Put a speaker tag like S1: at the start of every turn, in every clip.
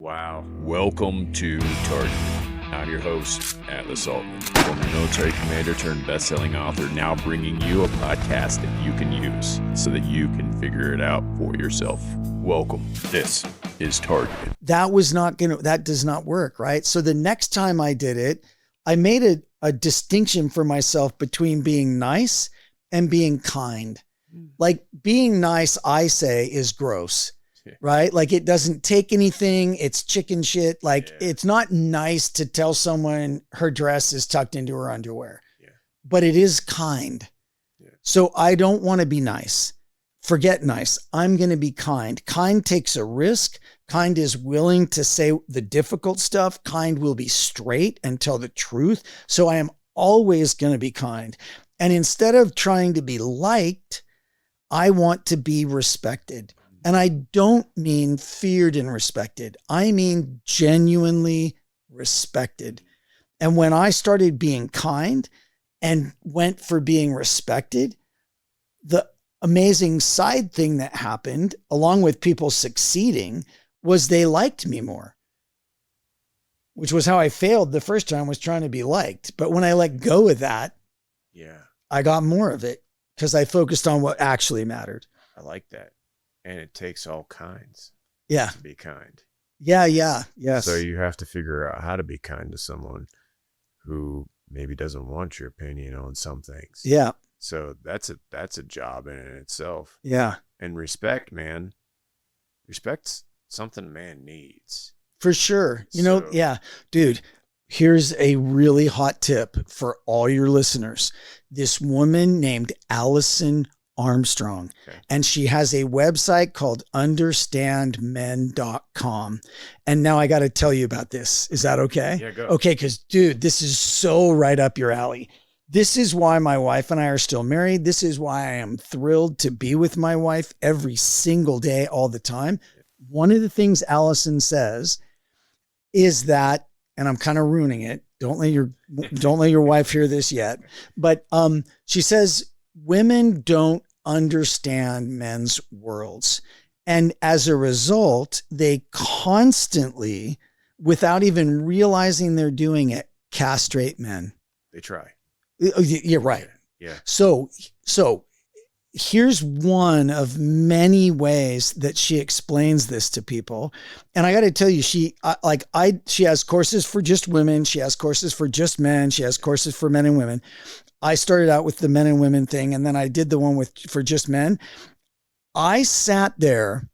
S1: Wow. Welcome to Target. I'm your host, Atlas Altman, former military commander turned best-selling author, now bringing you a podcast that you can use so that you can figure it out for yourself. Welcome. This is Target.
S2: That does not work, right? So the next time I did it, I made a distinction for myself between being nice and being kind. Like being nice, I say, is gross. Right? Like it doesn't take anything. It's chicken shit. Like It's not nice to tell someone her dress is tucked into her underwear, but it is kind. So I don't want to be nice. Forget nice. I'm going to be kind. Kind takes a risk. Kind is willing to say the difficult stuff. Kind will be straight and tell the truth. So I am always going to be kind. And instead of trying to be liked, I want to be respected. And I don't mean feared and respected. I mean genuinely respected. And when I started being kind and went for being respected, the amazing side thing that happened, along with people succeeding, was they liked me more, which was how I failed the first time, was trying to be liked. But when I let go of that, I got more of it because I focused on what actually mattered.
S1: I like that. And it takes all kinds
S2: to
S1: be kind.
S2: Yes.
S1: So you have to figure out how to be kind to someone who maybe doesn't want your opinion on some things.
S2: Yeah.
S1: So that's a job in itself.
S2: Yeah.
S1: And respect, man. Respect's something a man needs.
S2: For sure. Dude, here's a really hot tip for all your listeners. This woman named Allison Armstrong. And she has a website called understandmen.com. And now I got to tell you about this. Is that okay?
S1: Yeah, go.
S2: Okay. Cause dude, this is so right up your alley. This is why my wife and I are still married. This is why I am thrilled to be with my wife every single day, all the time. One of the things Allison says is that, and I'm kind of ruining it. Don't let your wife hear this yet. But she says, women don't understand men's worlds. And as a result, they constantly, without even realizing they're doing it, castrate men.
S1: They try.
S2: You're right.
S1: Yeah.
S2: So here's one of many ways that she explains this to people. And I got to tell you, she has courses for just women. She has courses for just men. She has courses for men and women. I started out with the men and women thing, and then I did the one for just men. I sat there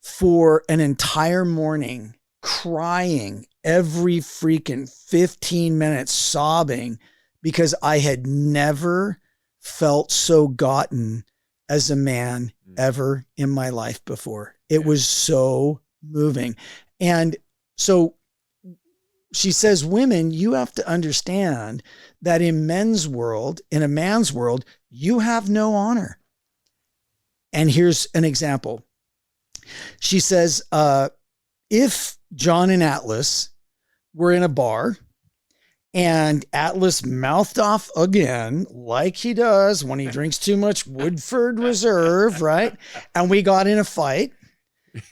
S2: for an entire morning crying every freaking 15 minutes, sobbing, because I had never felt so gotten as a man ever in my life before. It was so moving. And so she says, women, you have to understand that in men's world, in a man's world, you have no honor. And here's an example. She says, if John and Atlas were in a bar and Atlas mouthed off again, like he does when he drinks too much Woodford Reserve, right? And we got in a fight,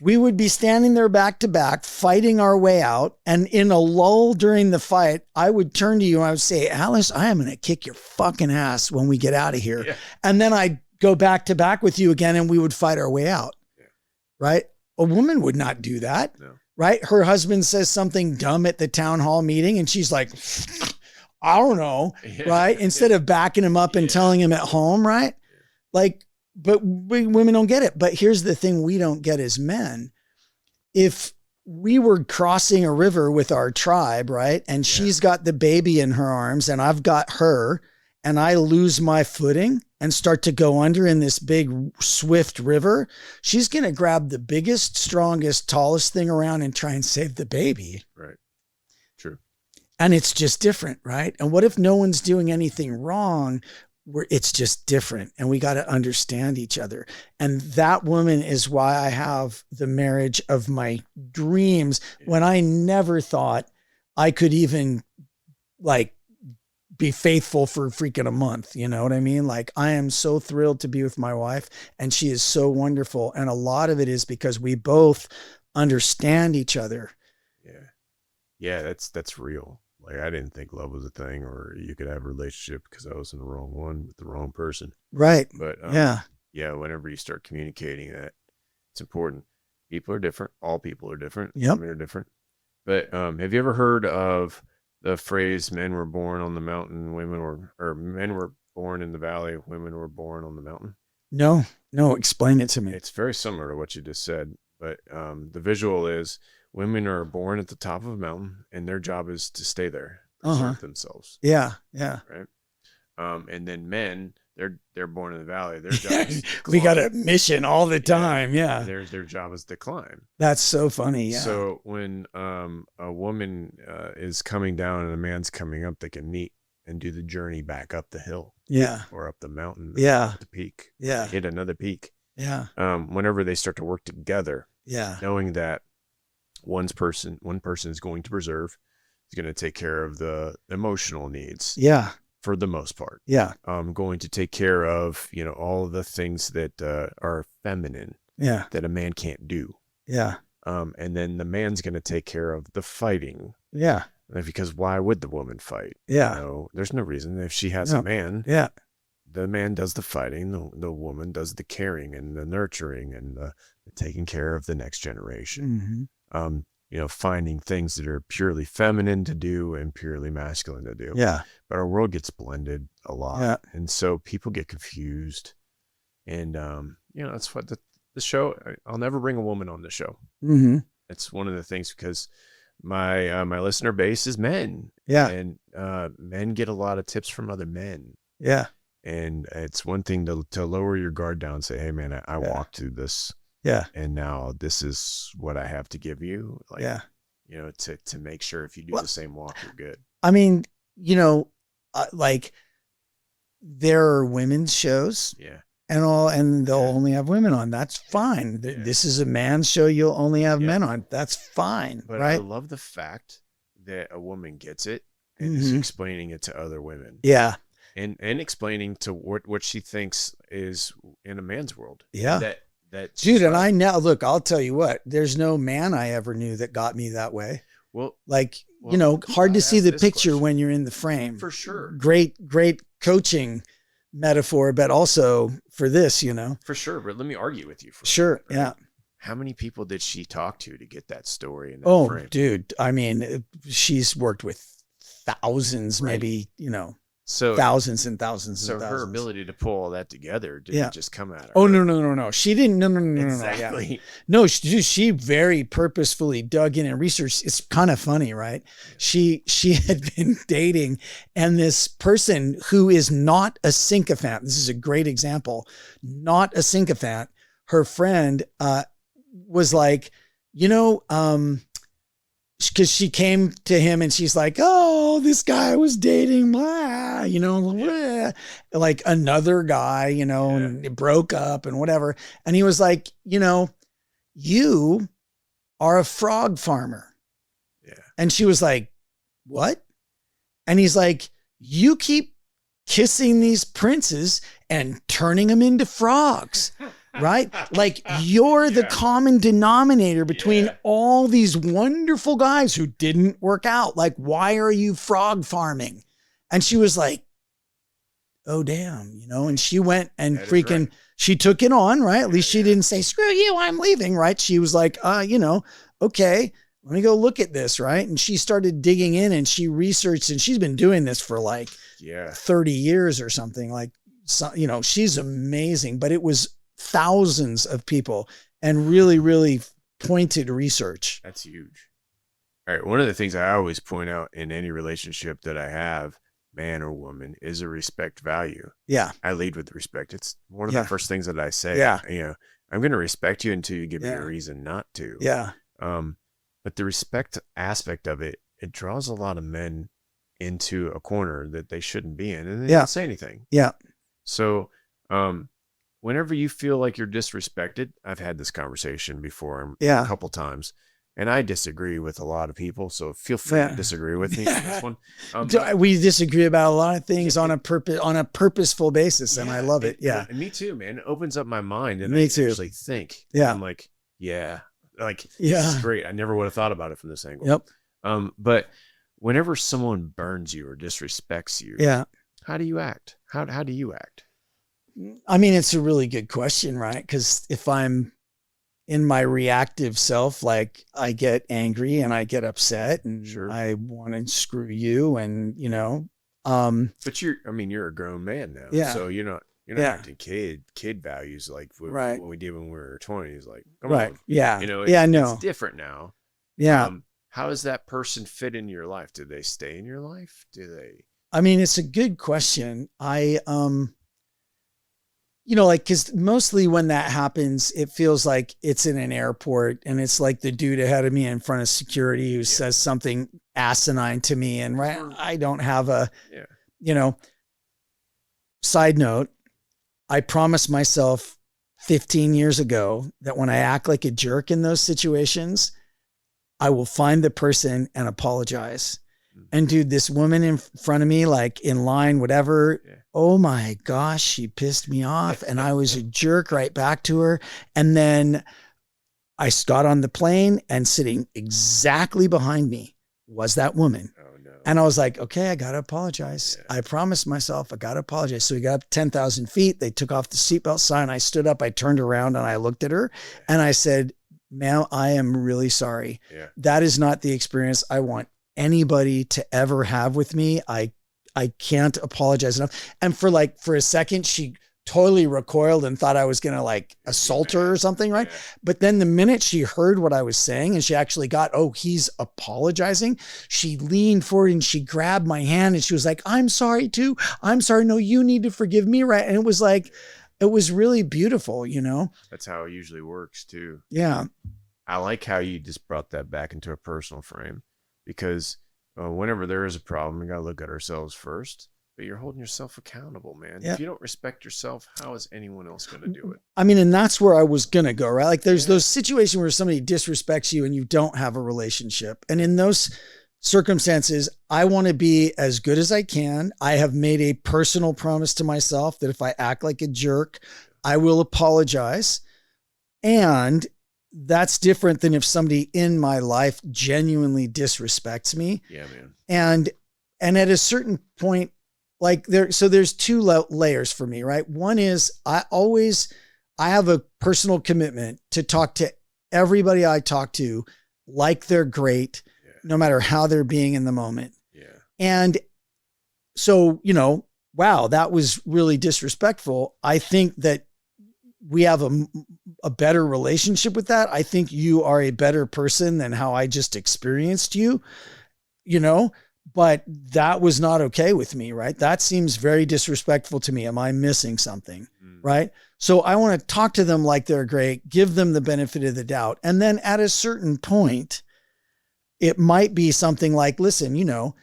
S2: we would be standing there back to back, fighting our way out. And in a lull during the fight, I would turn to you and I would say, Alice, I am going to kick your fucking ass when we get out of here. Yeah. And then I'd go back to back with you again and we would fight our way out. Yeah. Right? A woman would not do that. No. Right? Her husband says something dumb at the town hall meeting and she's like, I don't know. Yeah. Right? Instead of backing him up and telling him at home. Right? Like, but women don't get it. But here's the thing we don't get as men. If we were crossing a river with our tribe, right? And she's got the baby in her arms and I've got her and I lose my footing and start to go under in this big swift river, she's going to grab the biggest, strongest, tallest thing around and try and save the baby.
S1: Right. True.
S2: And it's just different, right? And what if no one's doing anything wrong? It's just different and we got to understand each other. And that woman is why I have the marriage of my dreams when I never thought I could even be faithful for freaking a month. You know what I mean? Like I am so thrilled to be with my wife and she is so wonderful. And a lot of it is because we both understand each other.
S1: Yeah, that's real. Like, I didn't think love was a thing, or you could have a relationship because I was in the wrong one with the wrong person.
S2: Right.
S1: But yeah, whenever you start communicating that, it's important. People are different. All people are different.
S2: Yep.
S1: Women are different. But have you ever heard of the phrase "men were born on the mountain, men were born in the valley, women were born on the mountain"?
S2: No, explain it to me.
S1: It's very similar to what you just said, but the visual is women are born at the top of a mountain, and their job is to stay there, preserve themselves.
S2: Yeah.
S1: Right. And then men, they're born in the valley. Their job is
S2: we got a mission all the time. Yeah.
S1: Their job is to climb.
S2: That's so funny. Yeah.
S1: So when a woman is coming down and a man's coming up, they can meet and do the journey back up the hill.
S2: Yeah.
S1: Or up the mountain.
S2: Yeah.
S1: The peak.
S2: Yeah.
S1: Hit another peak.
S2: Yeah.
S1: Whenever they start to work together.
S2: Yeah.
S1: Knowing that one person is going to preserve, is going to take care of the emotional needs.
S2: Yeah.
S1: For the most part.
S2: Yeah.
S1: Going to take care of, all of the things that are feminine.
S2: Yeah.
S1: That a man can't do.
S2: Yeah.
S1: And then the man's going to take care of the fighting.
S2: Yeah.
S1: Because why would the woman fight?
S2: Yeah.
S1: There's no reason. If she has a man, the man does the fighting, the woman does the caring and the nurturing and the taking care of the next generation. Mm-hmm. Finding things that are purely feminine to do and purely masculine to do.
S2: Yeah.
S1: But our world gets blended a lot.
S2: Yeah.
S1: And so people get confused. And, that's what the show, I'll never bring a woman on the show.
S2: Mm-hmm.
S1: It's one of the things because my listener base is men.
S2: Yeah.
S1: And men get a lot of tips from other men.
S2: Yeah. And
S1: it's one thing to lower your guard down and say, hey, man, I walked through this.
S2: Yeah.
S1: And now this is what I have to give you. Like, to make sure if you do the same walk, you're good.
S2: I mean, like there are women's shows.
S1: Yeah.
S2: And they'll only have women on. That's fine. Yeah. This is a man's show. You'll only have men on. That's fine.
S1: But
S2: right.
S1: I love the fact that a woman gets it and is explaining it to other women.
S2: Yeah.
S1: And explaining to what she thinks is in a man's world.
S2: Yeah.
S1: That
S2: dude, and I now look, I'll tell you what, there's no man I ever knew that got me that way.
S1: Well,
S2: hard to see the picture when you're in the frame.
S1: For sure.
S2: Great coaching metaphor, but also for this,
S1: For sure. But let me argue with you.
S2: Sure.
S1: Right?
S2: Yeah.
S1: How many people did she talk to get that story in that frame?
S2: Dude. I mean, she's worked with thousands, maybe,
S1: So
S2: thousands and thousands.
S1: So
S2: and thousands.
S1: her ability to pull all that together didn't just come out of her.
S2: Oh, no. She didn't. No.
S1: Exactly.
S2: Yeah. No, she very purposefully dug in and researched. It's kind of funny, right? She had been dating, and this person who is not a sycophant, this is a great example, not a sycophant, her friend was like, because she came to him and she's like, oh, this guy was dating, blah, blah, like another guy, and it broke up and whatever. And he was like, you are a frog farmer.
S1: Yeah. And
S2: she was like, what? And he's like, you keep kissing these princes and turning them into frogs. Right? Like you're the common denominator between all these wonderful guys who didn't work out. Like, why are you frog farming? And she was like, oh, damn, and she went and she took it on, right? At least she didn't say, screw you, I'm leaving, right? She was like, okay, let me go look at this, right? And she started digging in and she researched, and she's been doing this for like 30 years or something. Like, she's amazing, but it was thousands of people and really, really pointed research.
S1: That's huge. All right. One of the things I always point out in any relationship that I have, man or woman, is a respect value.
S2: Yeah.
S1: I lead with respect. It's one of the first things that I say.
S2: Yeah.
S1: I'm going to respect you until you give me a reason not to.
S2: Yeah.
S1: But the respect aspect of it draws a lot of men into a corner that they shouldn't be in, and they don't say anything.
S2: Yeah.
S1: So, whenever you feel like you're disrespected, I've had this conversation before a couple times, and I disagree with a lot of people. So feel free to disagree with me on this one.
S2: We disagree about a lot of things on a purposeful basis, and I love it. Yeah,
S1: me too, man. It opens up my mind, and
S2: me
S1: I
S2: too.
S1: actually think.
S2: Yeah,
S1: I'm like,
S3: Like,
S2: Yeah.
S3: this is great. I never would have thought about it from this angle.
S2: Yep.
S3: But whenever someone burns you or disrespects you,
S2: Yeah.
S3: how do you act? How do you act?
S2: I mean, it's a really good question, right? Because if I'm in my reactive self, like I get angry and I get upset and
S3: Sure.
S2: I want to screw you and, you know,
S3: But you're a grown man now.
S2: Yeah.
S3: So you're not
S2: Yeah.
S3: acting kid values like
S2: Right.
S3: what we did when we were 20s. Like, come
S2: right.
S3: on.
S2: Yeah.
S3: You know,
S2: yeah, I know.
S3: it's different now.
S2: Yeah.
S3: How does that person fit in your life? Do they stay in your life? Do they?
S2: I mean, it's a good question. You know, like, cause mostly when that happens, it feels like it's in an airport and it's like the dude ahead of me in front of security who says something asinine to me. And right, I don't have you know, side note, I promised myself 15 years ago that when I act like a jerk in those situations, I will find the person and apologize. And dude, this woman in front of me, like in line, whatever.
S3: Yeah.
S2: Oh my gosh, she pissed me off and I was a jerk right back to her. And then I got on the plane and sitting exactly behind me was that woman.
S3: Oh no.
S2: And I was like, okay, I got to apologize.
S3: Yeah.
S2: I promised myself I got to apologize. So we got up 10,000 feet. They took off the seatbelt sign. I stood up, I turned around and I looked at her and I said, ma'am, I am really sorry.
S3: Yeah.
S2: That is not the experience I want anybody to ever have with me. I can't apologize enough. And for a second, she totally recoiled and thought I was going to like assault her or something. Right.
S3: Yeah.
S2: But then the minute she heard what I was saying and she actually got, oh, he's apologizing. She leaned forward and she grabbed my hand and she was like, I'm sorry too. I'm sorry. No, you need to forgive me. Right. And it was like, it was really beautiful, you know?
S3: That's how it usually works too.
S2: Yeah.
S3: I like how you just brought that back into a personal frame, because whenever there is a problem, we got to look at ourselves first, but you're holding yourself accountable, man.
S2: Yeah.
S3: If you don't respect yourself, how is anyone else going to do it?
S2: I mean, and that's where I was going to go, right? Like there's those situations where somebody disrespects you and you don't have a relationship. And in those circumstances, I want to be as good as I can. I have made a personal promise to myself that if I act like a jerk, I will apologize. And that's different than if somebody in my life genuinely disrespects me.
S3: Yeah, man.
S2: And at a certain point, like there's two layers for me, right? One is I have a personal commitment to talk to everybody I talk to like they're great, no matter how they're being in the moment.
S3: Yeah.
S2: And so, you know, wow, that was really disrespectful. I think that we have a better relationship with that. I think you are a better person than how I just experienced you, you know, but that was not okay with me, right? That seems very disrespectful to me. Am I missing something? Right? So I want to talk to them like they're great, give them the benefit of the doubt. And then at a certain point, it might be something like, listen, you know,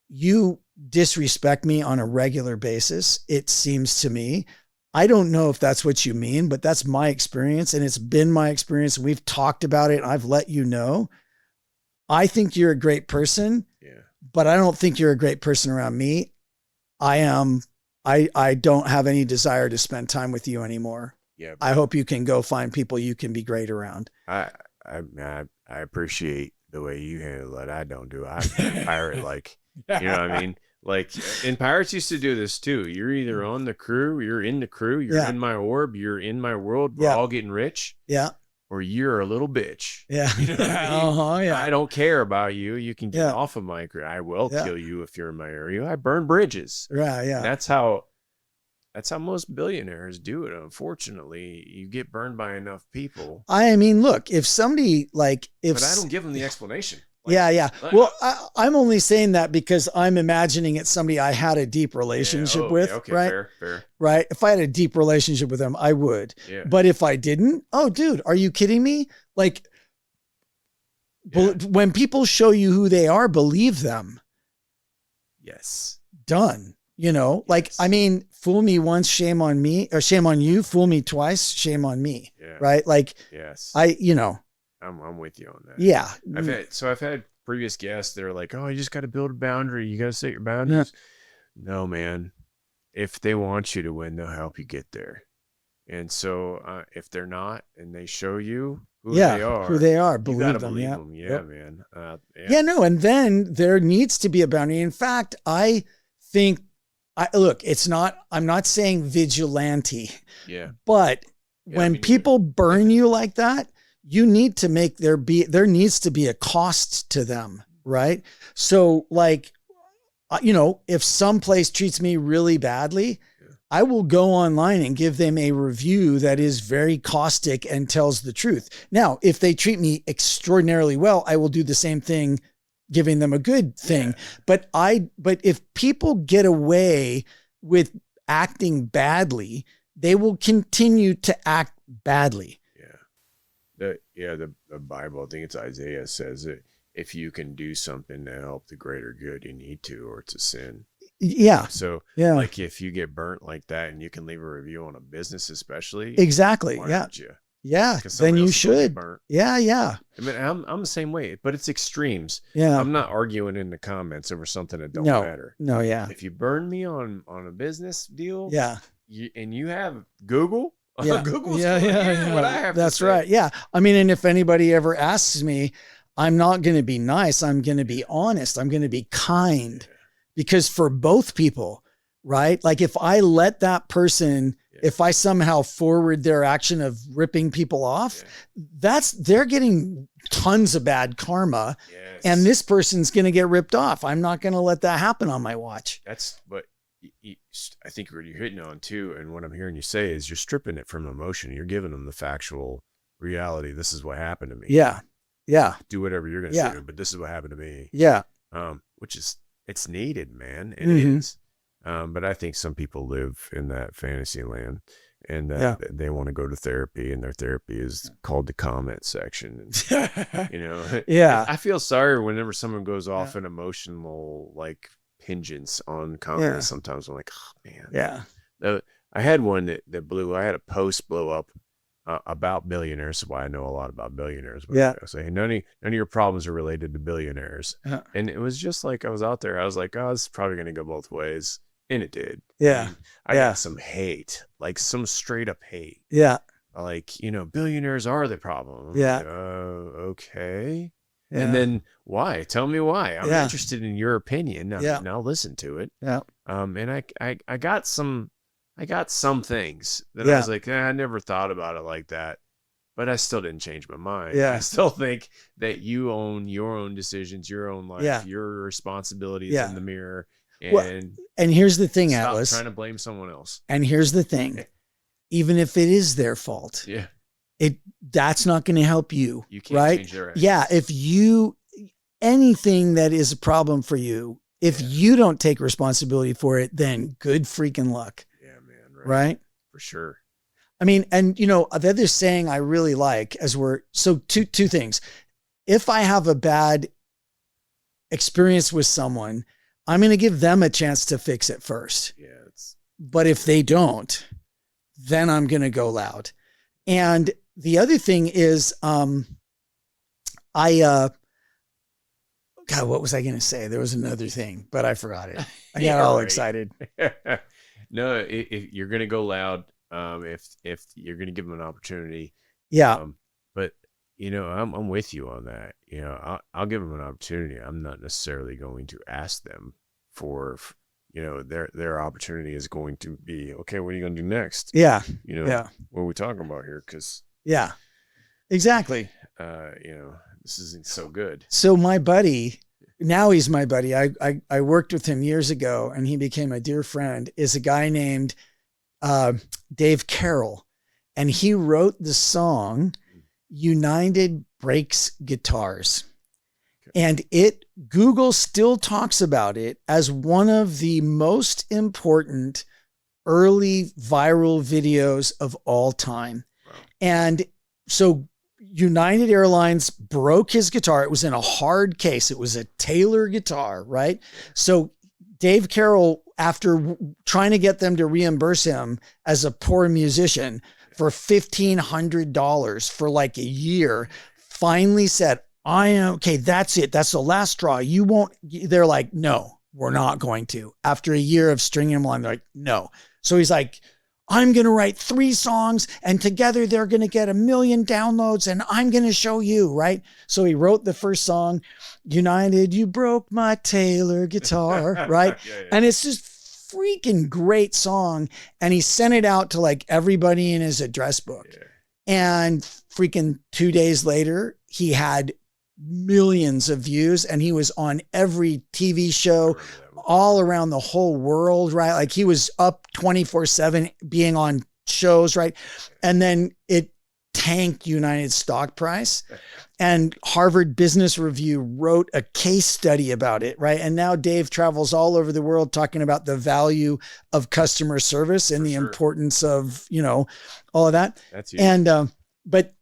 S2: you disrespect me on a regular basis. It seems to me, I don't know if that's what you mean, but that's my experience. And it's been my experience. We've talked about it. I've let you know. I think you're a great person, but I don't think you're a great person around me. I don't have any desire to spend time with you anymore.
S3: Yeah.
S2: I hope you can go find people you can be great around.
S3: I appreciate the way you handle it. I don't do it. I'm a pirate, like, you know what I mean? Like, and pirates used to do this too. You're either on the crew, you're in the crew, you're in my orb, you're in my world, we're all getting rich.
S2: Yeah.
S3: Or you're a little bitch.
S2: Yeah.
S3: You know what I mean?
S2: Yeah.
S3: I don't care about you. You can get off of my crew. I will kill you if you're in my area. I burn bridges.
S2: Right. Yeah.
S3: That's how most billionaires do it. Unfortunately, you get burned by enough people.
S2: I mean, look, if somebody but
S3: I don't give them the explanation. Like,
S2: yeah. Well, I'm only saying that because I'm imagining it's somebody I had a deep relationship with, right?
S3: Fair.
S2: Right. If I had a deep relationship with them, I would.
S3: Yeah.
S2: But if I didn't, oh, dude, are you kidding me? Like, when people show you who they are, believe them.
S3: Yes.
S2: Done. You know, like, I mean, fool me once, shame on me, or shame on you. Fool me twice, shame on me.
S3: Yeah.
S2: Right. Like,
S3: I'm with you on that.
S2: Yeah.
S3: I've had previous guests that are like, oh, you just got to build a boundary. You got to set your boundaries. Yeah. No, man. If they want you to win, they'll help you get there. And so if they're not, and they show you, who they are.
S2: Who they are.
S3: You
S2: Believe
S3: gotta
S2: them.
S3: believe
S2: Yeah.
S3: them. Yeah,
S2: Yep.
S3: man.
S2: Yeah, no. And then there needs to be a boundary. In fact, I think, I'm not saying vigilante, but when people burn you like that, you need to make there needs to be a cost to them. Right. So like, if some place treats me really badly, I will go online and give them a review that is very caustic and tells the truth. Now, if they treat me extraordinarily well, I will do the same thing, giving them a good thing. But if people get away with acting badly, they will continue to act badly.
S3: The Bible, I think it's Isaiah, says that if you can do something to help the greater good, you need to, or it's a sin.
S2: Yeah.
S3: So like if you get burnt like that and you can leave a review on a business, especially.
S2: Exactly.
S3: Why
S2: Yeah.
S3: you?
S2: Yeah. Then you should. Yeah. Yeah.
S3: I mean, I'm the same way, but it's extremes.
S2: Yeah.
S3: I'm not arguing in the comments over something that don't matter.
S2: No. Yeah.
S3: If you burn me on a business deal.
S2: Yeah.
S3: And you have Google.
S2: Yeah.
S3: Google's
S2: yeah.
S3: what I have
S2: That's
S3: to say.
S2: right. Yeah. I mean, and if anybody ever asks me, I'm not going to be nice. I'm going to be honest. I'm going to be kind, because for both people, right? Like if I let that person, if I somehow forward their action of ripping people off, they're getting tons of bad karma, and this person's going to get ripped off. I'm not going to let that happen on my watch.
S3: That's what I think what you're hitting on too. And what I'm hearing you say is you're stripping it from emotion. You're giving them the factual reality. This is what happened to me.
S2: Yeah. Yeah.
S3: Do whatever you're going to say, but this is what happened to me.
S2: Yeah.
S3: Which is, it's needed, man. It is. But I think some people live in that fantasy land, and they want to go to therapy, and their therapy is called the comment section. And, I feel sorry whenever someone goes off an emotional, like, pingeance on comments. Sometimes I'm like, oh man.
S2: Yeah.
S3: I had one that blew. I had a post blow up about billionaires. That's why I know a lot about billionaires. But I say none of your problems are related to billionaires. And it was just like I was out there. I was like, oh, this is probably going to go both ways, and it did.
S2: Yeah.
S3: And I got some hate, like some straight up hate.
S2: Yeah.
S3: Like, billionaires are the problem. I'm
S2: Yeah.
S3: like, okay.
S2: Yeah.
S3: And then why? Tell me why. I'm interested in your opinion. And I'll listen to it.
S2: Yeah.
S3: And I got some things that I was like, I never thought about it like that, but I still didn't change my mind.
S2: Yeah.
S3: I still think that you own your own decisions, your own life, your responsibilities in the mirror. And
S2: here's the thing,
S3: stop
S2: Atlas.
S3: trying to blame someone else.
S2: And here's the thing. Even if it is their fault, that's not going to help you.
S3: You can't change their actions.
S2: Yeah. If anything that is a problem for you, if you don't take responsibility for it, then good freaking luck.
S3: Yeah, man.
S2: Right?
S3: For sure.
S2: I mean, and the other saying I really like two things. If I have a bad experience with someone, I'm going to give them a chance to fix it first.
S3: Yeah.
S2: But if they don't, then I'm going to go loud. And the other thing is, God, what was I going to say? There was another thing, but I forgot it. I got all excited.
S3: No, if you're going to go loud, if you're going to give them an opportunity.
S2: Yeah.
S3: But I'm with you on that. I'll give them an opportunity. I'm not necessarily going to ask them for, their opportunity is going to be, okay, what are you going to do next?
S2: Yeah.
S3: What are we talking about here? Cause
S2: exactly.
S3: This isn't so good.
S2: So my buddy, now he's my buddy. I worked with him years ago, and he became a dear friend, is a guy named Dave Carrol. And he wrote the song United Breaks Guitars. And Google still talks about it as one of the most important early viral videos of all time. Wow. And so United Airlines broke his guitar. It was in a hard case. It was a Taylor guitar, right? So Dave Carrol, after trying to get them to reimburse him as a poor musician for $1,500 for like a year, finally said, okay, that's it. That's the last straw. You won't. They're like, no, we're not going to. After a year of stringing him along, they're like, no. So he's like, I'm going to write 3 songs and together they're going to get 1 million downloads and I'm going to show you, right? So he wrote the first song, United, You Broke My Taylor Guitar, right?
S3: Yeah.
S2: And it's just freaking great song. And he sent it out to like everybody in his address book.
S3: Yeah.
S2: And freaking 2 days later, he had millions of views and he was on every TV show all around the whole world, right? Like he was up 24/7 being on shows, right? And then it tanked United's stock price. And Harvard Business Review wrote a case study about it, right? And now Dave travels all over the world talking about the value of customer service and the importance of, all of that.
S3: That's huge.
S2: And, but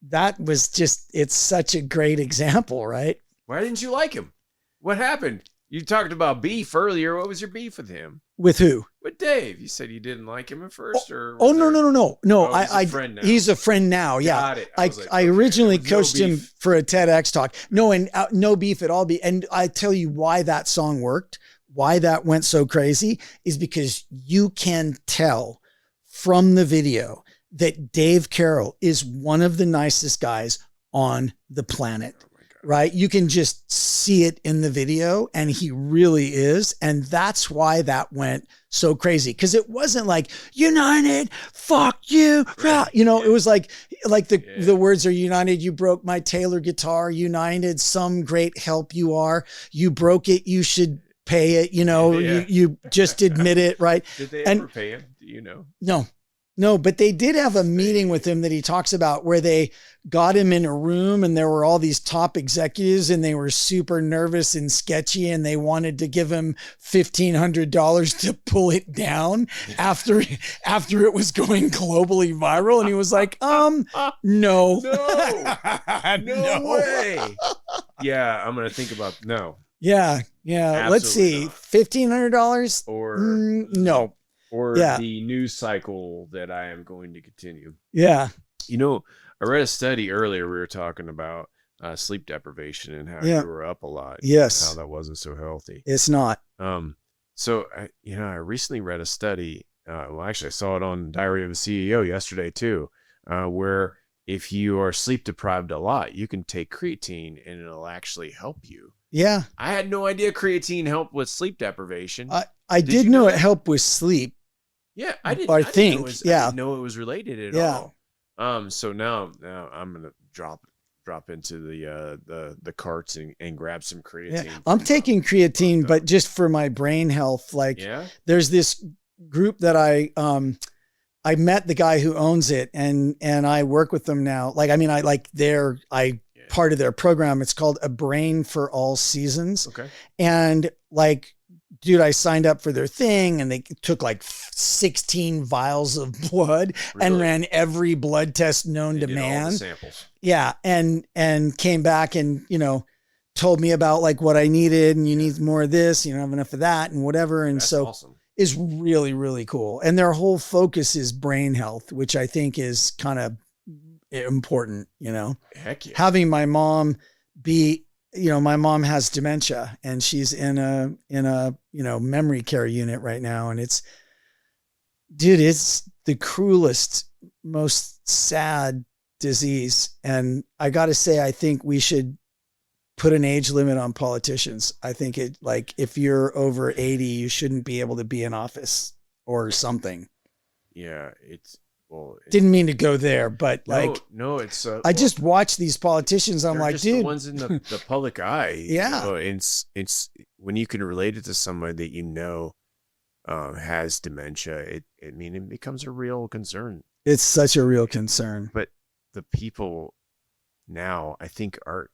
S2: that was just, it's such a great example, right?
S3: Why didn't you like him? What happened? You talked about beef earlier. What was your beef with him?
S2: With who?
S3: With Dave. You said you didn't like him at first, or
S2: no.
S3: Oh,
S2: He's a friend now. Yeah.
S3: Got it.
S2: I originally coached him for a TEDx talk. No, and no beef at all. And I tell you why that song worked, why that went so crazy is because you can tell from the video that Dave Carrol is one of the nicest guys on the planet. Right? You can just see it in the video and he really is. And that's why that went so crazy. Cause it wasn't like United, fuck you. Right. It was like the words are United. You broke my Taylor guitar. United, some great help you are. You broke it. You should pay it. You just admit it. Right.
S3: Did they ever pay him? Do you know?
S2: No, but they did have a meeting with him that he talks about where they got him in a room and there were all these top executives and they were super nervous and sketchy and they wanted to give him $1,500 to pull it down after it was going globally viral. And he was like, no.
S3: No way. Yeah, I'm going to think about no.
S2: Yeah. Absolutely let's see. Not. $1,500
S3: or
S2: no.
S3: Or the news cycle that I am going to continue.
S2: Yeah.
S3: I read a study earlier. We were talking about sleep deprivation and how you were up a lot.
S2: Yes.
S3: And how that wasn't so healthy.
S2: It's not.
S3: So I recently read a study. Actually, I saw it on Diary of a CEO yesterday too, where if you are sleep deprived a lot, you can take creatine and it'll actually help you.
S2: Yeah.
S3: I had no idea creatine helped with sleep deprivation.
S2: I did know it helped with sleep.
S3: Yeah, I didn't.
S2: I
S3: didn't know it was related at all. So now I'm gonna drop into the carts and grab some creatine.
S2: Yeah. I'm taking creatine, but just for my brain health. There's this group that I met the guy who owns it, and I work with them now. Part of their program. It's called A Brain for All Seasons.
S3: Okay,
S2: and dude, I signed up for their thing and they took 16 vials of blood and ran every blood test known to man.
S3: All the samples.
S2: Yeah. And came back and, told me about what I needed and you need more of this, you don't have enough of that and whatever. And
S3: that's
S2: so
S3: awesome.
S2: Is really, really cool. And their whole focus is brain health, which I think is kind of important,
S3: Heck yeah.
S2: Having my mom be, my mom has dementia and she's in a memory care unit right now. And it's the cruelest, most sad disease. And I got to say, I think we should put an age limit on politicians. I think if you're over 80, you shouldn't be able to be in office or something.
S3: Yeah.
S2: Didn't mean to go there, but
S3: it's
S2: I just watch these politicians. I'm like, dude,
S3: the ones in the public eye.
S2: Yeah.
S3: It's when you can relate it to somebody that has dementia. It becomes a real concern.
S2: It's such a real concern.
S3: But the people now, I think our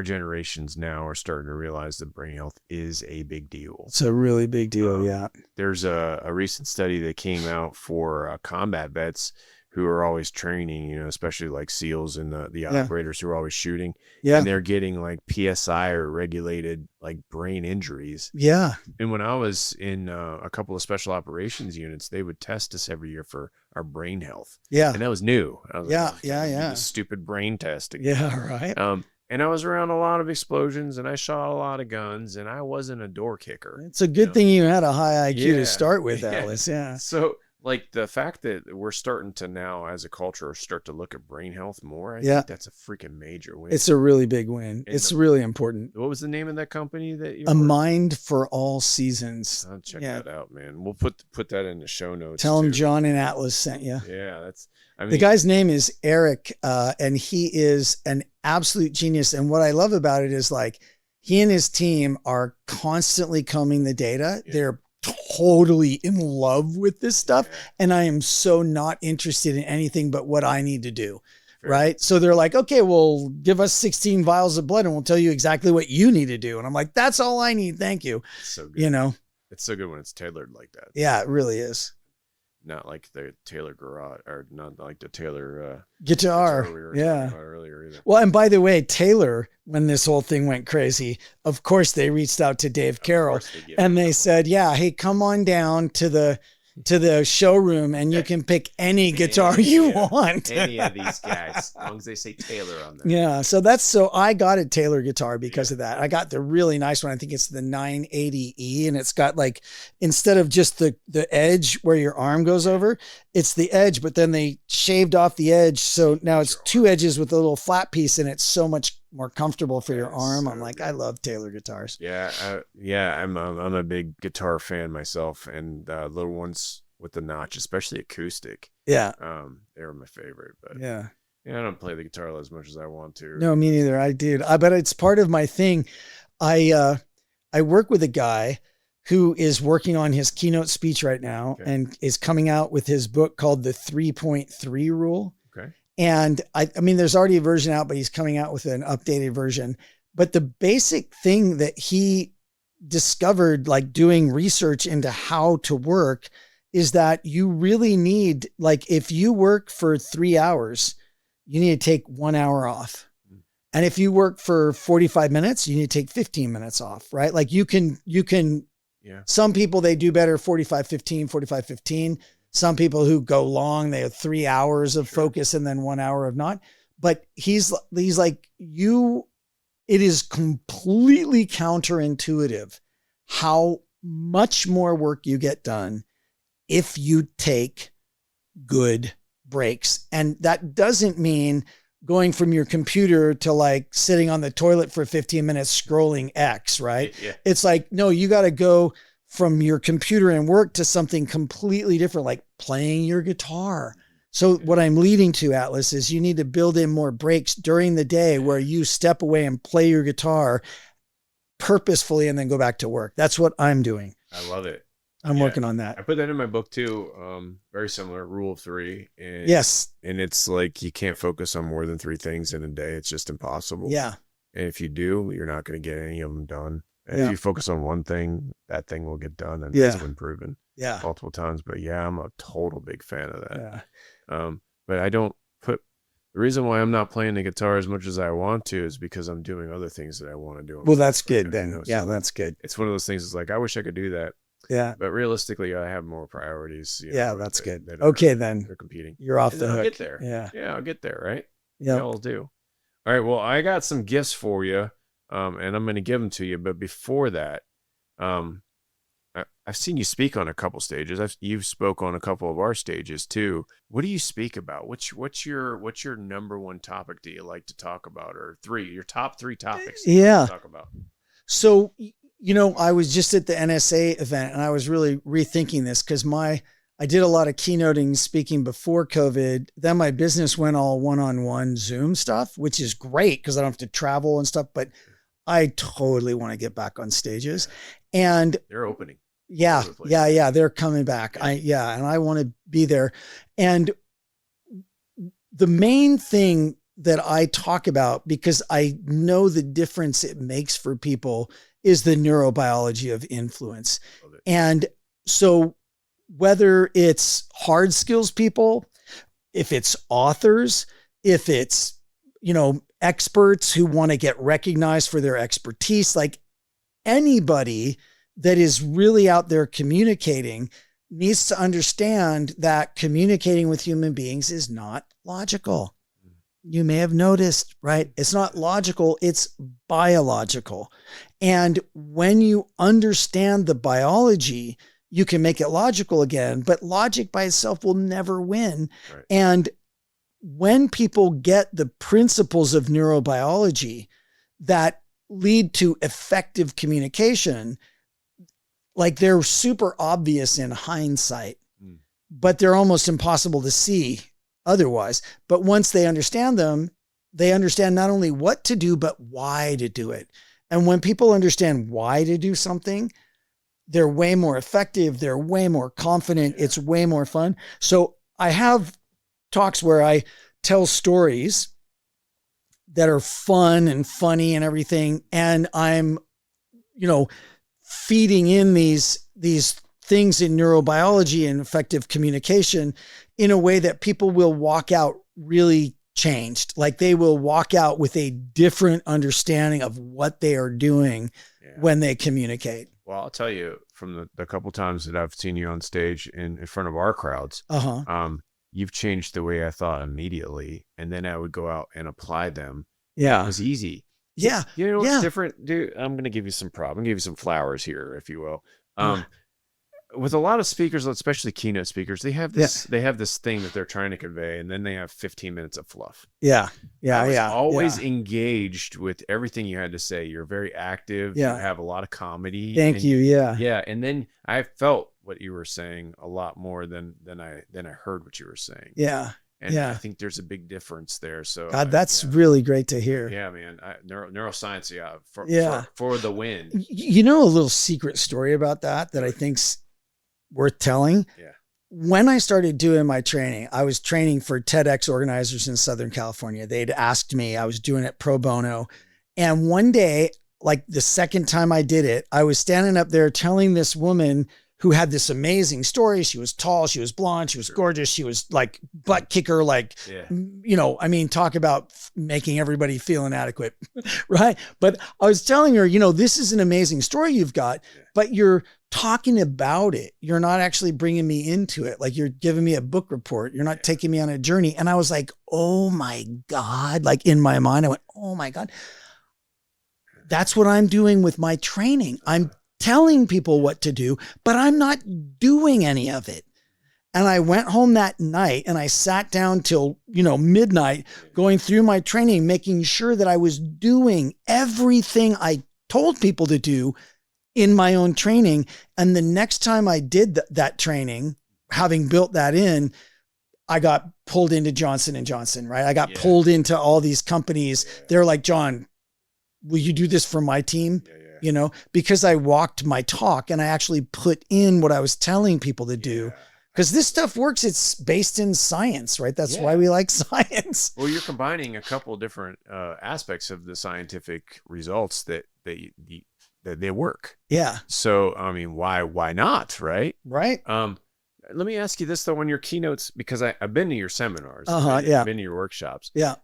S3: generations now are starting to realize that brain health is a big deal.
S2: It's a really big deal. Yeah.
S3: There's a recent study that came out for combat vets who are always training, especially like SEALs and the operators who are always shooting.
S2: Yeah.
S3: And they're getting PSI or regulated brain injuries.
S2: Yeah.
S3: And when I was in a couple of special operations units, they would test us every year for our brain health. Yeah. And that was new. I was
S2: yeah.
S3: Stupid brain testing.
S2: Yeah. Right.
S3: And I was around a lot of explosions and I shot a lot of guns and I wasn't a door kicker.
S2: It's a good thing you had a high IQ to start with, Alice. Yeah.
S3: So like the fact that we're starting to now as a culture start to look at brain health more, I think that's a freaking major win.
S2: It's a really big win. It's really important.
S3: What was the name of that company that you
S2: A Mind for All Seasons.
S3: I'll check that out, man. We'll put that in the show notes.
S2: Tell him John and Atlas sent you.
S3: Yeah,
S2: the guy's name is Eric, and he is an absolute genius. And what I love about it is like he and his team are constantly combing the data. Yeah. They're totally in love with this stuff. Yeah. And I am so not interested in anything but what I need to do. Fair. Right. So they're like, okay, well, give us 16 vials of blood and we'll tell you exactly what you need to do. And I'm like, that's all I need. Thank you.
S3: It's so good.
S2: You know,
S3: it's so good when it's tailored like that.
S2: Yeah, it really is.
S3: Not like the Taylor garage, or not like the Taylor
S2: guitar.
S3: We were
S2: yeah.
S3: Earlier either.
S2: Well, and by the way, Taylor, when this whole thing went crazy, of course they reached out to Dave Carrol and they said, yeah, hey, come on down to the showroom and you can pick any guitar you want.
S3: Any of these guys, as long as they say Taylor on there.
S2: Yeah. So I got a Taylor guitar because of that. I got the really nice one. I think it's the 980E, and it's got like, instead of just the edge where your arm goes over, it's the edge, but then they shaved off the edge. So now it's two edges with a little flat piece, and it's so much more comfortable for your arm. I'm like, I love Taylor guitars.
S3: Yeah. I'm a big guitar fan myself, and little ones with the notch, especially acoustic.
S2: Yeah.
S3: They were my favorite, but
S2: yeah,
S3: I don't play the guitar as much as I want to.
S2: No, me neither. I did. But it's part of my thing. I work with a guy who is working on his keynote speech right now and is coming out with his book called the 3.3 Rule.
S3: Okay.
S2: And I mean, there's already a version out, but he's coming out with an updated version. But the basic thing that he discovered, like doing research into how to work, is that you really need, like, if you work for 3 hours, you need to take 1 hour off. And if you work for 45 minutes, you need to take 15 minutes off, right? Like you can, some people, they do better 45-15. Some people who go long, they have 3 hours of focus and then 1 hour of not. But he's like, it is completely counterintuitive how much more work you get done if you take good breaks. And that doesn't mean going from your computer to like sitting on the toilet for 15 minutes scrolling X, right? Yeah. It's like, no, you got to go from your computer and work to something completely different, like playing your guitar. So what I'm leading to, Atlas, is you need to build in more breaks during the day where you step away and play your guitar purposefully and then go back to work. That's what I'm doing.
S3: I love it.
S2: I'm working on that.
S3: I put that in my book too. Very similar, rule of 3. And,
S2: yes.
S3: And it's like, you can't focus on more than 3 things in a day. It's just impossible.
S2: Yeah.
S3: And if you do, you're not going to get any of them done. And if you focus on one thing, that thing will get done. And it's been proven multiple times. But yeah, I'm a total big fan of that. Yeah. But I don't put, the reason why I'm not playing the guitar as much as I want to is because I'm doing other things that I want to do.
S2: Well, that's good then. Yeah, that's good.
S3: It's one of those things. It's like, I wish I could do that.
S2: Yeah.
S3: But realistically, I have more priorities.
S2: That's good. Okay, then.
S3: They're competing.
S2: You're off the hook.
S3: I'll get there.
S2: Yeah.
S3: Yeah, I'll get there, right?
S2: Yeah.
S3: We all do. All right, well, I got some gifts for you, and I'm going to give them to you. But before that, I've seen you speak on a couple stages. You've spoke on a couple of our stages too. What do you speak about? What's your number one topic do you like to talk about, or your top 3 topics you like to talk about?
S2: So, I was just at the NSA event and I was really rethinking this because I did a lot of keynoting speaking before COVID. Then my business went all one-on-one Zoom stuff, which is great because I don't have to travel and stuff, but I totally want to get back on stages. And
S3: they're opening.
S2: Yeah. They're coming back. And I want to be there. And the main thing that I talk about, because I know the difference it makes for people, is the neurobiology of influence. And so whether it's hard skills people, if it's authors, if it's, experts who want to get recognized for their expertise, like anybody that is really out there communicating needs to understand that communicating with human beings is not logical. You may have noticed, right? It's not logical, it's biological. And when you understand the biology, you can make it logical again, but logic by itself will never win.
S3: Right.
S2: And when people get the principles of neurobiology that lead to effective communication, like they're super obvious in hindsight, but they're almost impossible to see otherwise. But once they understand them, they understand not only what to do, but why to do it. And when people understand why to do something, they're way more effective. They're way more confident. It's way more fun. So I have talks where I tell stories that are fun and funny and everything. And I'm, feeding in these things in neurobiology and effective communication in a way that people will walk out really changed. Like they will walk out with a different understanding of what they are doing when they communicate.
S3: Well, I'll tell you from the couple times that I've seen you on stage in front of our crowds, you've changed the way I thought immediately. And then I would go out and apply them.
S2: Yeah.
S3: It was easy.
S2: Yeah.
S3: It's different, dude. I'm going to give you some flowers here, if you will. With a lot of speakers, especially keynote speakers, they have this thing that they're trying to convey, and then they have 15 minutes of fluff.
S2: Yeah.
S3: Always engaged with everything you had to say. You're very active.
S2: Yeah.
S3: You have a lot of comedy.
S2: Thank you. Yeah.
S3: Yeah. And then I felt what you were saying a lot more than I heard what you were saying.
S2: Yeah.
S3: And I think there's a big difference there. So
S2: God, that's really great to hear.
S3: Yeah, man. Neuroscience, for the win.
S2: A little secret story about that I think's worth telling.
S3: Yeah.
S2: When I started doing my training, I was training for TEDx organizers in Southern California. They'd asked me, I was doing it pro bono. And one day, like the second time I did it, I was standing up there telling this woman who had this amazing story. She was tall, she was blonde, she was gorgeous. She was like butt kicker, talk about making everybody feel inadequate. Right. But I was telling her, this is an amazing story you've got, but you're talking about it. You're not actually bringing me into it. Like you're giving me a book report. You're not taking me on a journey. And I was like, oh my God, like in my mind, I went, oh my God, that's what I'm doing with my training. I'm telling people what to do, but I'm not doing any of it. And I went home that night and I sat down till, midnight going through my training, making sure that I was doing everything I told people to do in my own training. And the next time I did that training, having built that in, I got pulled into Johnson & Johnson, right? I got pulled into all these companies. They're like, John, will you do this for my team? Because I walked my talk and I actually put in what I was telling people to do. Because this stuff works. It's based in science, right? That's why we like science.
S3: Well, you're combining a couple different aspects of the scientific results that they work. Yeah. So, I mean, why not? Right.
S2: Right.
S3: Let me ask you this though, on your keynotes, because I've been to your seminars,
S2: I've
S3: been to your workshops.
S2: Yeah.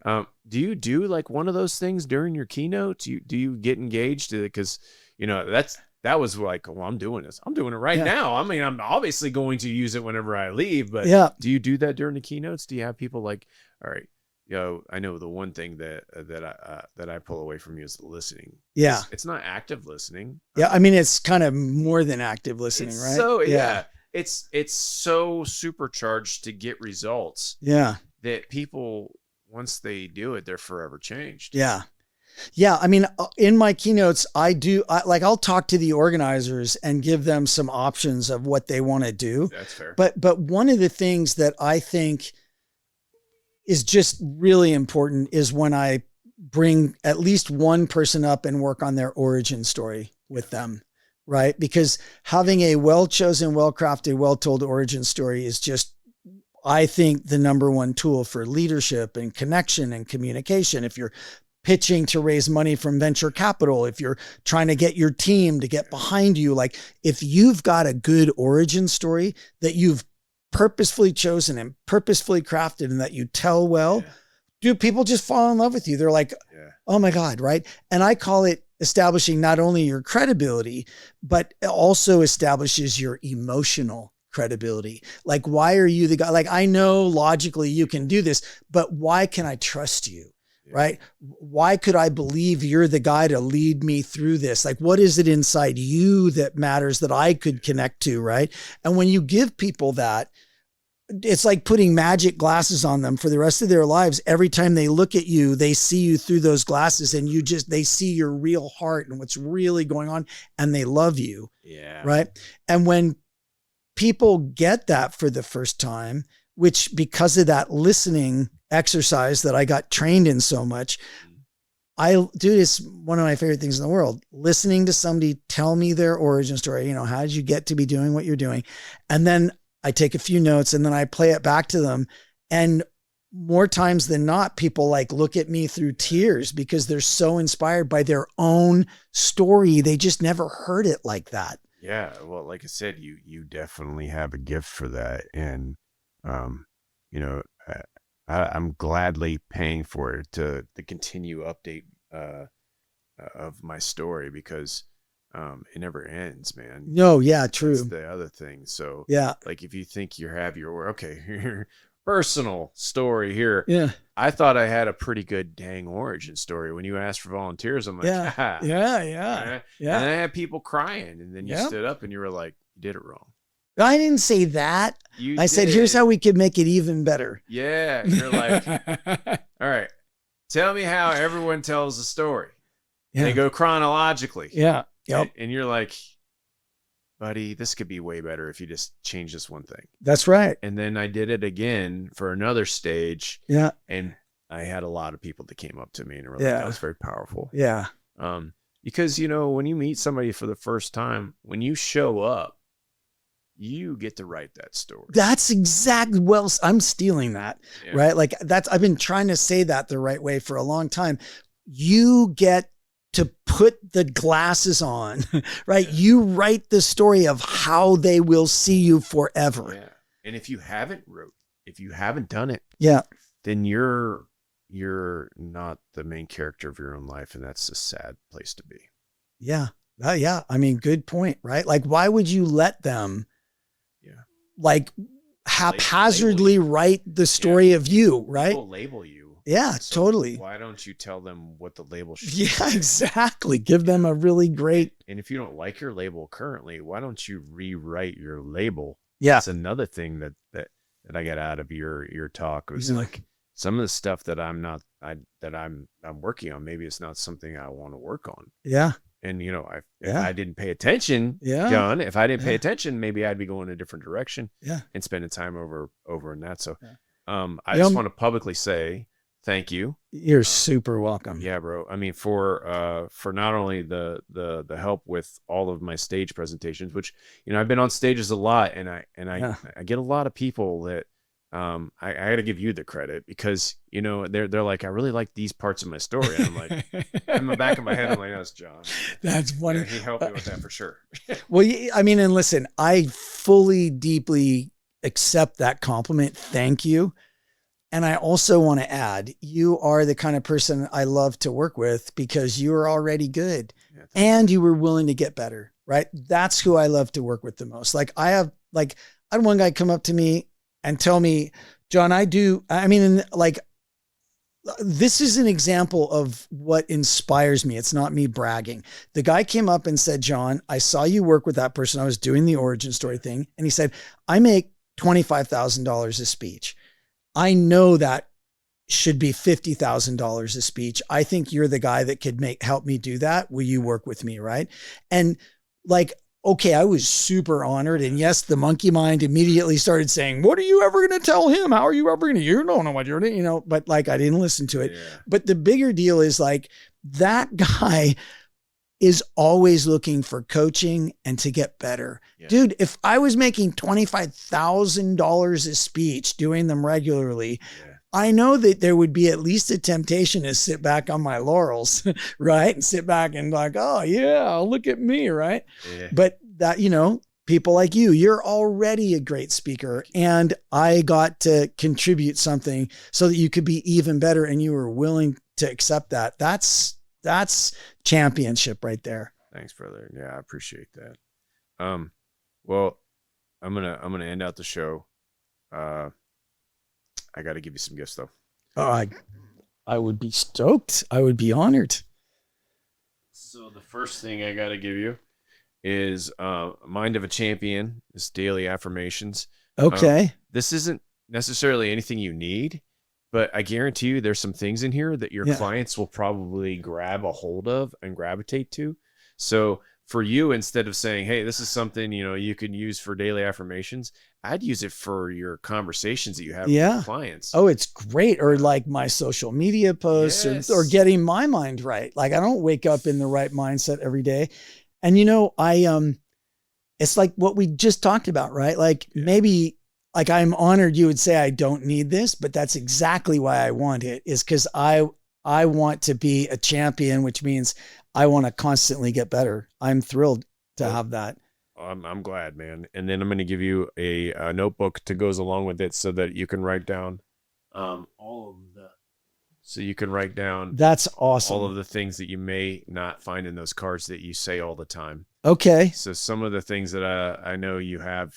S3: Do you do like one of those things during your keynotes? Do you get engaged? Because, that was like, well, I'm doing this. I'm doing it right now. I mean, I'm obviously going to use it whenever I leave, but do you do that during the keynotes? Do you have people like, all right, I know the one thing that I pull away from you is the listening.
S2: Yeah.
S3: It's not active listening.
S2: Yeah. I mean, it's kind of more than active listening, right?
S3: So it's so supercharged to get results.
S2: Yeah.
S3: That people, once they do it, they're forever changed.
S2: Yeah. Yeah. I mean, in my keynotes, I'll talk to the organizers and give them some options of what they want to do.
S3: That's fair.
S2: But one of the things that I think is just really important is when I bring at least one person up and work on their origin story with them, right? Because having a well-chosen, well-crafted, well-told origin story is just, I think, the number one tool for leadership and connection and communication. If you're pitching to raise money from venture capital, if you're trying to get your team to get behind you, like if you've got a good origin story that you've purposefully chosen and purposefully crafted and that you tell well, dude, people just fall in love with you. They're like, oh my God. Right. And I call it establishing not only your credibility, but it also establishes your emotional credibility. Like, why are you the guy? Like, I know logically you can do this, but why can I trust you? right? Why could I believe you're the guy to lead me through this? Like, what is it inside you that matters that I could connect to, right? And when you give people that, it's like putting magic glasses on them for the rest of their lives. Every time they look at you, they see you through those glasses, and they see your real heart and what's really going on, and they love you.
S3: Yeah.
S2: Right. And when people get that for the first time, which because of that listening exercise that I got trained in so much, it's one of my favorite things in the world, listening to somebody tell me their origin story. How did you get to be doing what you're doing? And then I take a few notes and then I play it back to them. And more times than not, people like look at me through tears because they're so inspired by their own story. They just never heard it like that.
S3: Yeah. Well, like I said, you definitely have a gift for that. And, I'm gladly paying for it to continue update of my story, because it never ends, man.
S2: No, yeah, true.
S3: That's the other thing. So
S2: yeah,
S3: like if you think you have your personal story here,
S2: yeah,
S3: I thought I had a pretty good dang origin story. When you asked for volunteers, I'm like,
S2: yeah.
S3: And then I had people crying, and then you stood up and you were like, you did it wrong.
S2: I didn't say that. I said, here's how we could make it even better.
S3: Yeah. You're like, all right, tell me how everyone tells a story. Yeah. They go chronologically.
S2: Yeah. Yep.
S3: And you're like, buddy, this could be way better if you just change this one thing.
S2: That's right.
S3: And then I did it again for another stage.
S2: Yeah.
S3: And I had a lot of people that came up to me and were like, that was very powerful.
S2: Yeah.
S3: Because, when you meet somebody for the first time, when you show up, you get to write that story.
S2: That's exactly, well, I'm stealing that, right? Like I've been trying to say that the right way for a long time. You get to put the glasses on, right? Yeah. You write the story of how they will see you forever.
S3: Yeah. And if you haven't done it, then you're not the main character of your own life. And that's a sad place to be.
S2: Yeah. Yeah. I mean, good point, right? Like, why would you let them like haphazardly write the story of you, right?
S3: People label you.
S2: Yeah,
S3: so
S2: totally.
S3: Why don't you tell them what the label should be?
S2: Yeah, exactly. Give them a really great.
S3: And if you don't like your label currently, why don't you rewrite your label?
S2: Yeah.
S3: That's another thing that I got out of your talk. It was like some of the stuff that I'm working on. Maybe it's not something I want to work on.
S2: Yeah.
S3: And, if I didn't pay attention, John, if I didn't pay attention, maybe I'd be going a different direction and spending time over in that. So I just want to publicly say thank you.
S2: You're super welcome.
S3: Yeah, bro. I mean, for not only the help with all of my stage presentations, which, I've been on stages a lot, and I get a lot of people that I got to give you the credit, because they're like, I really like these parts of my story, and I'm like, in the back of my head, I'm like, that's John.
S2: That's funny.
S3: He helped me with that for sure.
S2: Well, I mean, and listen, I fully, deeply accept that compliment. Thank you. And I also want to add, you are the kind of person I love to work with, because you are already good and you were willing to get better, right? That's who I love to work with the most. Like I had one guy come up to me and tell me, John, this is an example of what inspires me. It's not me bragging. The guy came up and said, John, I saw you work with that person. I was doing the origin story thing. And he said, I make $25,000 a speech. I know that should be $50,000 a speech. I think you're the guy that could help me do that. Will you work with me? Right. And okay, I was super honored. And yes, the monkey mind immediately started saying, what are you ever going to tell him? How are you ever going to, you don't know what you're doing, but I didn't listen to it. Yeah. But the bigger deal is that guy is always looking for coaching and to get better. Yeah. Dude, if I was making $25,000 a speech doing them regularly, I know that there would be at least a temptation to sit back on my laurels, right? And sit back and oh yeah, look at me, right? Yeah. But that, people like you're already a great speaker, and I got to contribute something so that you could be even better, and you were willing to accept that. That's championship right there.
S3: Thanks, brother. Yeah, I appreciate that. Well, I'm gonna end out the show. I got to give you some gifts though.
S2: Oh, I would be stoked. I would be honored.
S3: So the first thing I got to give you is Mind of a Champion. This daily affirmations.
S2: Okay.
S3: This isn't necessarily anything you need, but I guarantee you there's some things in here that your clients will probably grab a hold of and gravitate to. So for you, instead of saying, hey, this is something, you can use for daily affirmations, I'd use it for your conversations that you have with your clients.
S2: Oh, it's great. Or like my social media posts or getting my mind right. Like I don't wake up in the right mindset every day. And it's like what we just talked about, right? Like maybe like I'm honored you would say I don't need this, but that's exactly why I want it, is because I want to be a champion, which means I want to constantly get better. I'm thrilled to have that.
S3: I'm glad, man. And then I'm going to give you a notebook to goes along with it so that you can write down all of the. So you can write down.
S2: That's awesome.
S3: All of the things that you may not find in those cards that you say all the time.
S2: Okay.
S3: So some of the things that I know you have.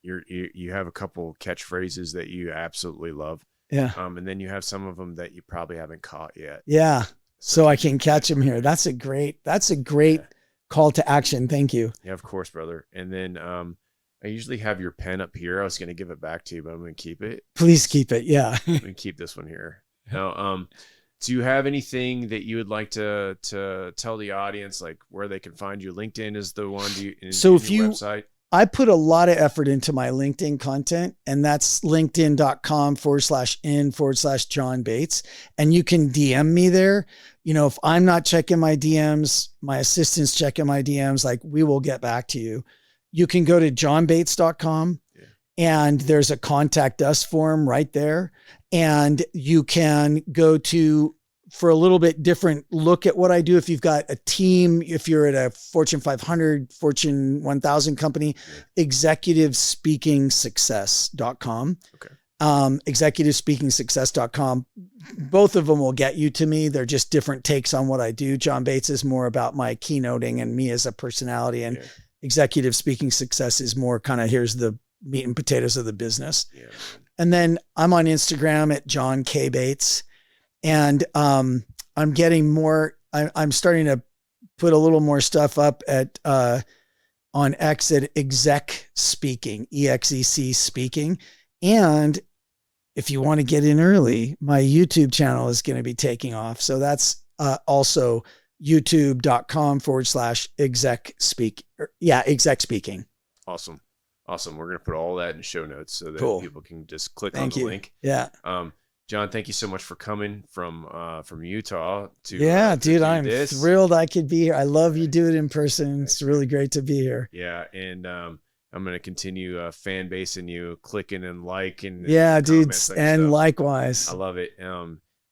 S3: You have a couple catchphrases that you absolutely love.
S2: Yeah.
S3: And then you have some of them that you probably haven't caught yet.
S2: Yeah. So I can catch them here. That's a great call to action. Thank you.
S3: Yeah, of course, brother. And then I usually have your pen up here. I was going to give it back to you, but I'm going to keep it.
S2: Please keep it. Yeah.
S3: I'm going to keep this one here. Now, do you have anything that you would like to tell the audience, like where they can find you? LinkedIn is the one. Website?
S2: I put a lot of effort into my LinkedIn content, and that's linkedin.com/in/JohnKBates. And you can DM me there. If I'm not checking my DMs, my assistant's checking my DMs, like we will get back to you. You can go to JohnKBates.com and there's a contact us form right there. And you can go to, for a little bit different look at what I do. If you've got a team, if you're at a Fortune 500, Fortune 1000 company, execspeakingsuccess.com.
S3: Okay.
S2: Executivespeakingsuccess.com. Both of them will get you to me. They're just different takes on what I do. John Bates is more about my keynoting and me as a personality, and Executive Speaking Success is more kind of, here's the meat and potatoes of the business. Yeah. And then I'm on Instagram at JohnKBates. And I'm getting more, I'm starting to put a little more stuff up at on X at exec speaking, EXEC speaking. And if you want to get in early, my YouTube channel is going to be taking off. So that's also youtube.com/exec speaking.
S3: Awesome. We're going to put all that in show notes so that people can just click on the link.
S2: Yeah.
S3: John, thank you so much for coming from Utah to.
S2: Yeah, dude, I'm thrilled I could be here. I love you do it in person. It's really great to be here.
S3: Yeah. And I'm going to continue fan basing you, clicking and liking.
S2: Yeah, dude. And likewise.
S3: I love it.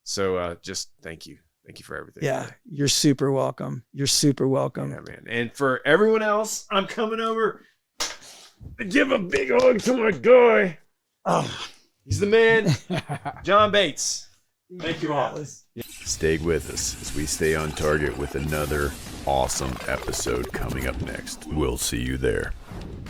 S3: So just thank you. Thank you for everything.
S2: Yeah. You're super welcome. You're super welcome.
S3: Yeah, man. And for everyone else, I'm coming over to give a big hug to my guy. Oh, he's the man. John Bates. Thank you all.
S1: Stay with us as we stay on target with another awesome episode coming up next. We'll see you there.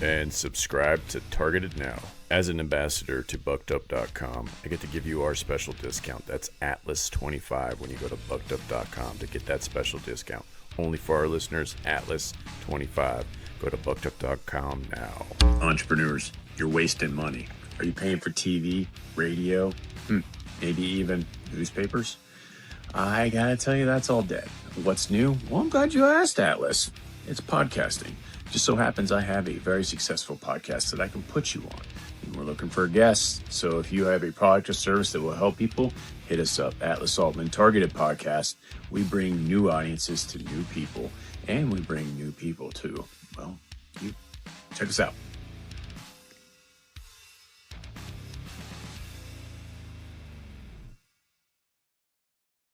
S1: And subscribe to Targeted Now. As an ambassador to buckedup.com, I get to give you our special discount. That's Atlas25 when you go to buckedup.com to get that special discount. Only for our listeners, Atlas25. Go to buckedup.com now.
S4: Entrepreneurs, you're wasting money. Are you paying for TV, radio, maybe even newspapers? I gotta tell you, that's all dead. What's new? Well, I'm glad you asked, Atlas. It's podcasting. Just so happens I have a very successful podcast that I can put you on. And we're looking for guests. So if you have a product or service that will help people, hit us up. Atlas Altman Targeted Podcast. We bring new audiences to new people, and we bring new people to, well, you check us out.